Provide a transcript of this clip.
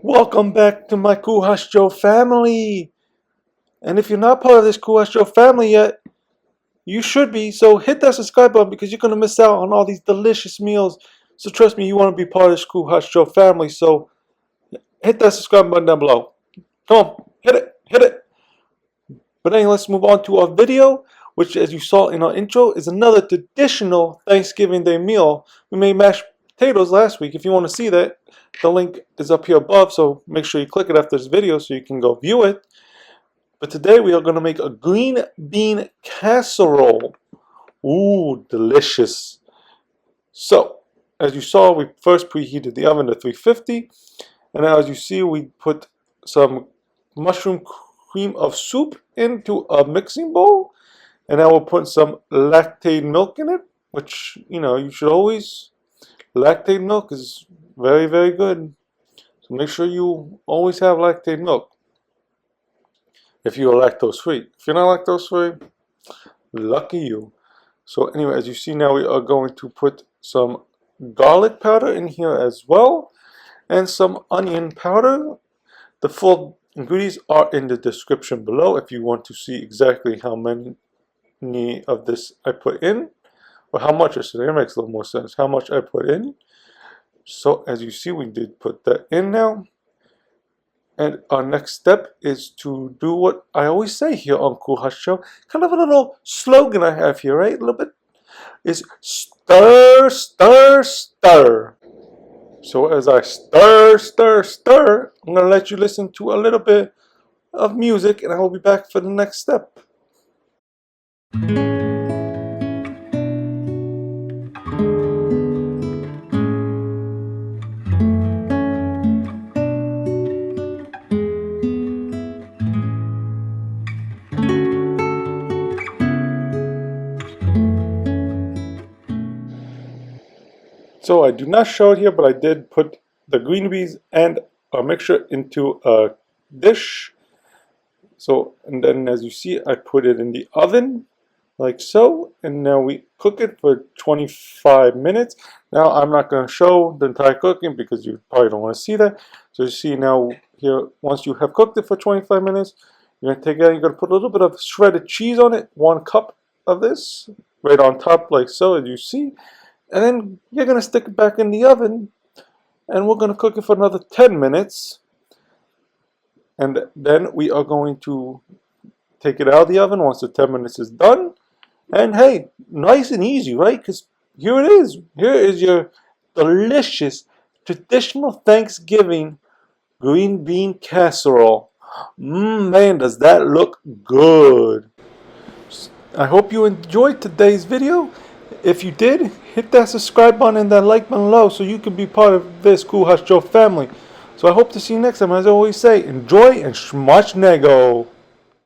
Welcome back to my Cool Hush Joe family. And if you're not part of this Cool Hush Joe family yet, you should be. So hit that subscribe button because you're going to miss out on all these delicious meals. So trust me, you want to be part of this Cool Hush Joe family. So hit that subscribe button down below. Come on, hit it. But anyway, let's move on to our video, which, as you saw in our intro, is another traditional Thanksgiving Day meal. We made mashed potatoes last week. If you want to see that, the link is up here above, so make sure you click it after this video so you can go view it. But today we are going to make a green bean casserole. Ooh, delicious. So, as you saw, we first preheated the oven to 350. And now, as you see, we put some mushroom cream of soup into a mixing bowl. And now we'll put some lactate milk in it, which, you should always... Lactate milk is very, very good. So make sure you always have lactate milk if you are lactose free. If you're not lactose free, lucky you. So anyway, as you see now, we are going to put some garlic powder in here as well, and some onion powder. The full ingredients are in the description below if you want to see exactly how many of this I put in. Or how much, it makes a little more sense, how much I put in. So as you see, we did put that in now. And our next step is to do what I always say here on Cool Hush Show. Kind of a little slogan I have here, right? A little bit. Is stir, stir, stir. So as I stir, stir, stir, I'm going to let you listen to a little bit of music, and I will be back for the next step. So I do not show it here, but I did put the green beans and a mixture into a dish. So, and then as you see, I put it in the oven like so, and now we cook it for 25 minutes. Now I'm not going to show the entire cooking because you probably don't want to see that. So you see now here, once you have cooked it for 25 minutes, you're going to take it out, you're going to put a little bit of shredded cheese on it, 1 cup of this, right on top like so, as you see. And then you're going to stick it back in the oven, and we're going to cook it for another 10 minutes. And then we are going to take it out of the oven once the 10 minutes is done. And hey, nice and easy, right? Because here it is. Here is your delicious, traditional Thanksgiving green bean casserole. Man, does that look good. I hope you enjoyed today's video. If you did, hit that subscribe button and that like button below so you can be part of this Cool Hush Joe family. So I hope to see you next time. As I always say, enjoy and Smacznego.